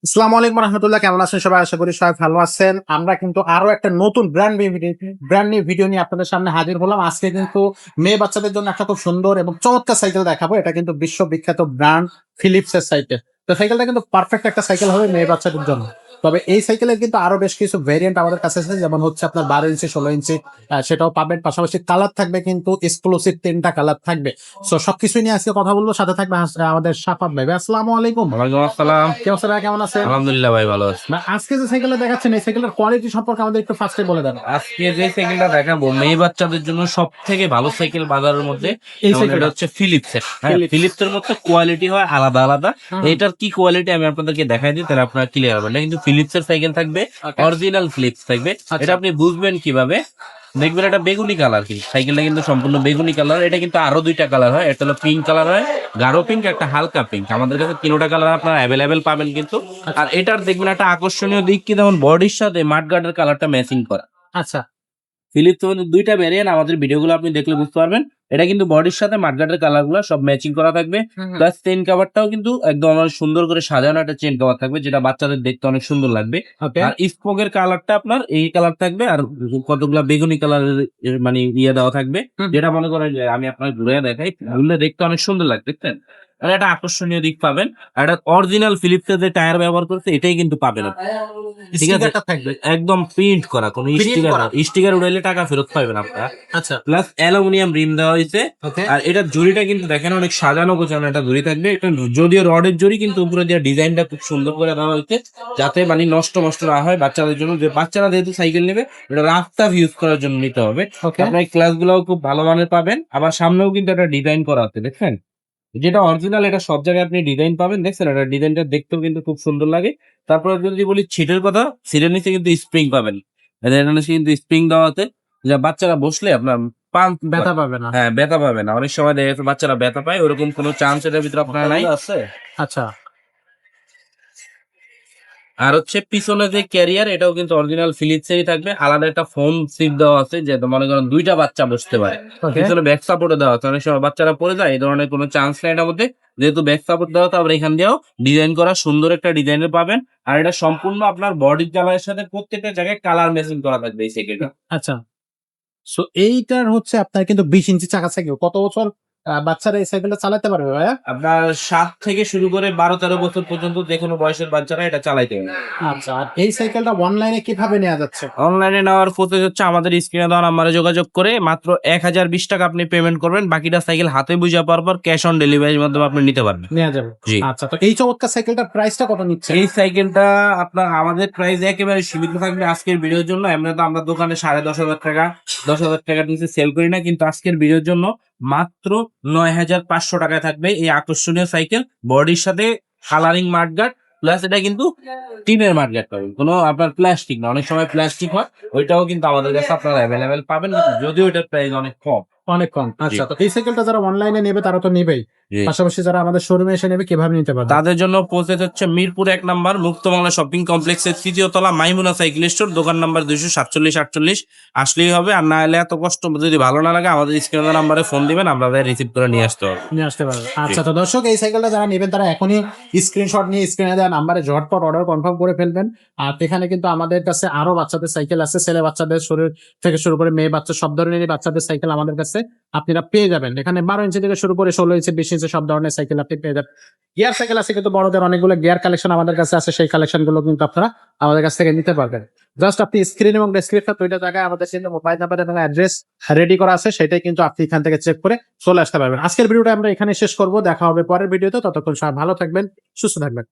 আসসালামু আলাইকুম রহমতুল্লাহ, কেমন আছেন সবাই? আশা করি সবাই ভালো আছেন। আমরা কিন্তু আরো একটা নতুন ব্র্যান্ড নিউ ভিডিও নিয়ে আপনাদের সামনে হাজির হলাম। আজকে কিন্তু মেয়ে বাচ্চাদের জন্য একটা খুব সুন্দর এবং চমৎকার সাইকেল দেখাবো। এটা কিন্তু বিশ্ববিখ্যাত ব্র্যান্ড ফিলিপস এর সাইকেল। তো সাইকেলটা কিন্তু পারফেক্ট একটা সাইকেল হবে মেয়ে বাচ্চাদের জন্য। তবে এই সাইকেলের কিন্তু আরো বেশ কিছু ভেরিয়েন্ট আমাদের কাছে আছে, যেমন হচ্ছে আপনার 12 ইঞ্চি, 16 ইঞ্চি, সেটাও পাবেন। পাশাপাশি কালার থাকবে কিন্তু এক্সক্লুসিভ 3টা কালার থাকবে। সো সবকিছু নিয়ে আজকে কথা বলবো। সাথে থাকবে আমাদের সাফাত ভাই। ভাই, আসসালামু আলাইকুম। ওয়ালাইকুম আসসালাম। কি অবস্থা ভাই, কেমন আছেন? আলহামদুলিল্লাহ ভাই, ভালো আছি। না, আজকে যে সাইকেলটা দেখাচ্ছেন এই সাইকেলের কোয়ালিটি সম্পর্কে আমাদের একটু ফার্স্টে বলে দেন। আজকে যে সাইকেলটা দেখাবো মেয়ে বাচ্চাদের জন্য সব থেকে ভালো সাইকেল বাজারের মধ্যে। এই যেমন সাইকেলটা এটা হচ্ছে ফিলিপসের। হ্যাঁ, Philips। ফিলিপসের মধ্যে কোয়ালিটি হয় আলাদা আলাদা। হুম। এটার কি কোয়ালিটি আমি আপনাদেরকে দেখাই দিই, তাহলে আপনারা ক্লিয়ার হবেন। এটা কিন্তু ফিলিপসের সাইকেল থাকবে, Okay। অরিজিনাল ফিলিপস থাকবে। আচ্ছা। এটা আপনি বুঝবেন কিভাবে, দেখবেন এটা বেগুনি কালার, কি সাইকেলটা কিন্তু সম্পূর্ণ বেগুনি কালার। এটা কিন্তু আরো দুইটা কালার হয়, একটা হলো পিঙ্ক কালার হয়, গাঢ় পিঙ্ক, একটা হালকা পিঙ্ক। আমাদের কাছে তিনটা কালার আপনারা অ্যাভেলেবেল পাবেন কিন্তু। আর এটার দেখবেন একটা আকর্ষণীয় দিক কি, যেমন বডির সাথে মাঠগার্ডের কালারটা ম্যাচিং করা। আচ্ছা। ফিলিপস মধ্যে দুইটা ভ্যারিয়েন্ট, আমাদের ভিডিওগুলো আপনি দেখলে বুঝতে পারবেন। এটা কিন্তু বডির সাথে মাঠগার্ডের কালার গুলো সব ম্যাচিং করা থাকবে। হুম, হুম। প্লাস চেইন কভারটাও কিন্তু একদম অনেক সুন্দর করে সাজানো একটা চেইন কভার থাকবে, যেটা বাচ্চাদের দেখতে অনেক সুন্দর লাগবে। ওকে। আর স্পোকের কালারটা আপনার এই কালার থাকবে, আর কতগুলা বেগুনি কালারের মানে ইয়ে দেওয়া থাকবে, হুম। যেটা মনে করেন যে আমি আপনার ঘুরে দেখাই, ঘুরলে দেখতে অনেক সুন্দর লাগবে, দেখতেন। আর একটা আকর্ষণীয় দিক পাবেন। আর একটা অরিজিনাল ফিলিপসের যে টায়ার ব্যবহার করছে এটাই কিন্তু পাবেন আপনি। ঠিক আছে, স্টিকারটা থাকবে। একদম প্রিন্ট করা, কোনো Print স্টিকার করা। স্টিকার উড়াইলে টাকা ফেরত পাবেন আপনারা। আচ্ছা। প্লাস অ্যালুমিনিয়াম রিম দেওয়া হয়েছে। ওকে। আর এটার জড়িটা কিন্তু দেখেন অনেক সাজানো গোছানো একটা জড়ি থাকবে। এটা যদিও রডের জড়ি, কিন্তু উপরে যে ডিজাইনটা খুব সুন্দর করে দেওয়া হয়েছে, যাতে মানে নষ্ট না হয় বাচ্চাদের জন্য। যে বাচ্চারা যেহেতু সাইকেল নেবে, এটা রাস্তা ইউজ করার জন্য নিতে হবে। ওকে। আপনার ক্লাস গুলাও খুব ভালো মানের পাবেন। আবার সামনেও কিন্তু একটা ডিজাইন করা আছে, দেখছেন, যেটা অরিজিনাল। এটা সব জায়গায় আপনি ডিজাইন পাবেন, দেখছেন, এটা ডিজাইনটা দেখতেও কিন্তু খুব সুন্দর লাগে। তারপরে যদি বলি সিটের কথা, সিটের নিচে কিন্তু স্প্রিং পাবেন। এটার নিচে কিন্তু স্প্রিং দেওয়া আছে, যা বাচ্চারা বসলে আপনার পান ব্যথা পাবে না। হ্যাঁ, ব্যথা পাবে না। অনেক সময় দেখা যাচ্ছে বাচ্চারা ব্যথা পায়, ওরকম কোনো চান্স এটার ভিতরে আপনার নাই। আচ্ছা। আর হচ্ছে পিছনে যে ক্যারিয়ার, এটাও কিন্তু অরিজিনাল ফিলিপসেরই থাকবে। আলাদা একটা ফোম সিট দেওয়া আছে, যে মনে করেন দুইটা বাচ্চা বসতে পারে। ওকে। পিছনে ব্যাক সাপোর্টে দেওয়া আছে, অনেক সময় বাচ্চারা পড়ে যায়, এই ধরনের কোনো চান্স নেই এটার মধ্যে। যেহেতু ব্যাক সাপোর্ট দেওয়া, তারপর এখান দিয়েও ডিজাইন করা সুন্দর একটা ডিজাইনের পাবেন। আর এটা সম্পূর্ণ আপনার বডির কালারের সাথে প্রত্যেকটা জায়গায় কালার ম্যাচিং করা থাকবে এই সাইকেলটা। আচ্ছা। সো এইটার হচ্ছে আপনার কিন্তু 20 ইঞ্চি চাকা সাইকেল। কত বছর বাচ্চারা এই সাইকেলটা চালাতে পারবে ভাইয়া? আপনার 7 থেকে শুরু করে 12-13 বছর পর্যন্ত যে কোনো বয়সের বাচ্চারা এটা চালাইতে পারবে। আচ্ছা। আর এই সাইকেলটা অনলাইনে কিভাবে নেওয়া যাচ্ছে? অনলাইনে নেওয়ার প্রসেস হচ্ছে, আমাদের স্ক্রিনে দেওয়া নাম্বারে যোগাযোগ করে মাত্র 1020 টাকা আপনি পেমেন্ট করবেন। বাকিটা সাইকেল হাতে বুঝে পাওয়ার পর ক্যাশ অন ডেলিভারির মাধ্যমে আপনি নিতে পারবেন। নেওয়া যাবে। জি। আচ্ছা, তো এই চমৎকার সাইকেলটার প্রাইসটা কত নিচ্ছে? এই সাইকেলটা আপনার আমাদের প্রাইস একেবারে সীমিত থাকবে আজকের ভিডিওর জন্য। এমনি তো আমরা দোকানে 10,500 টাকা, 10,000 টাকার নিচে সেল করি না, কিন্তু আজকের ভিডিওর জন্য মাত্র 9,500 টাকায় থাকবে এই আকর্ষণীয় সাইকেল। বডির সাথে কালারিং মাঠগার্ড, প্লাস এটা কিন্তু টিনের মাঠগার্ড পাবেন, কোনো আপনার প্লাস্টিক না। অনেক সময় প্লাস্টিক হয়, ওইটাও কিন্তু আমাদের কাছে আপনারা অ্যাভেলেবেল পাবেন, যদিও এটার প্রাইস অনেক কম। অনেক কম। জি। আচ্ছা, তো এই সাইকেলটা যারা অনলাইনে নেবে তারা তো নেবেই। জি। পাশাপাশি যারা আমাদের শোরুমে এসে নেবে কিভাবে নিতে পারবে? তাদের জন্য প্রসেস হচ্ছে, মিরপুর 1 নাম্বার মুক্ত বাংলা শপিং কমপ্লেক্সের 3য় তলা মাইমুনা সাইকেল স্টোর, দোকান নাম্বার 247-48 আসলেই হবে। আর না এলে, এত কষ্ট যদি ভালো না লাগে, আমাদের স্ক্রিনের নাম্বারে ফোন দিবেন, আমরা রিসিভ করে নিয়ে আসতে হবে। নিয়ে আসতে পারবে। আচ্ছা, তো দর্শক, এই সাইকেলটা যারা নেবেন তারা এখনই স্ক্রিনশট নিয়ে স্ক্রিনে দেওয়া নাম্বারে ঝটপট অর্ডার কনফার্ম করে ফেলবেন। আর এখানে কিন্তু আমাদের কাছে আরো বাচ্চাদের সাইকেল আছে, ছেলে বাচ্চাদের শরীর থেকে শুরু করে মেয়ে বাচ্চা সব ধরনেরই বাচ্চাদের সাইকেল আমাদের কাছে আপনারা পেয়ে যাবেন। এখানে 12 ইঞ্চি থেকে শুরু করে 16 ইঞ্চি, 20 ইঞ্চি সব ধরনের সাইকেল আপনি পেয়ে যাবেন। গিয়ার সাইকেল আছে কিন্তু বড়দের অনেকগুলো গিয়ার কালেকশন আমাদের কাছে আছে, সেই কালেকশন গুলো কিন্তু আপনারা আমাদের কাছ থেকে নিতে পারবেন। জাস্ট আপনি স্ক্রিন এবং ডেসক্রিপশন দুইটা জায়গায় আমাদের কিন্তু মোবাইল নাম্বার এবং অ্যাড্রেস রেডি করা আছে, সেটাই কিন্তু আপনি এখান থেকে চেক করে চলে আসতে পারবেন। আজকের ভিডিওটা আমরা এখানে শেষ করব, দেখা হবে পরের ভিডিওতে। ততক্ষণ সবাই ভালো থাকবেন, সুস্থ থাকবেন।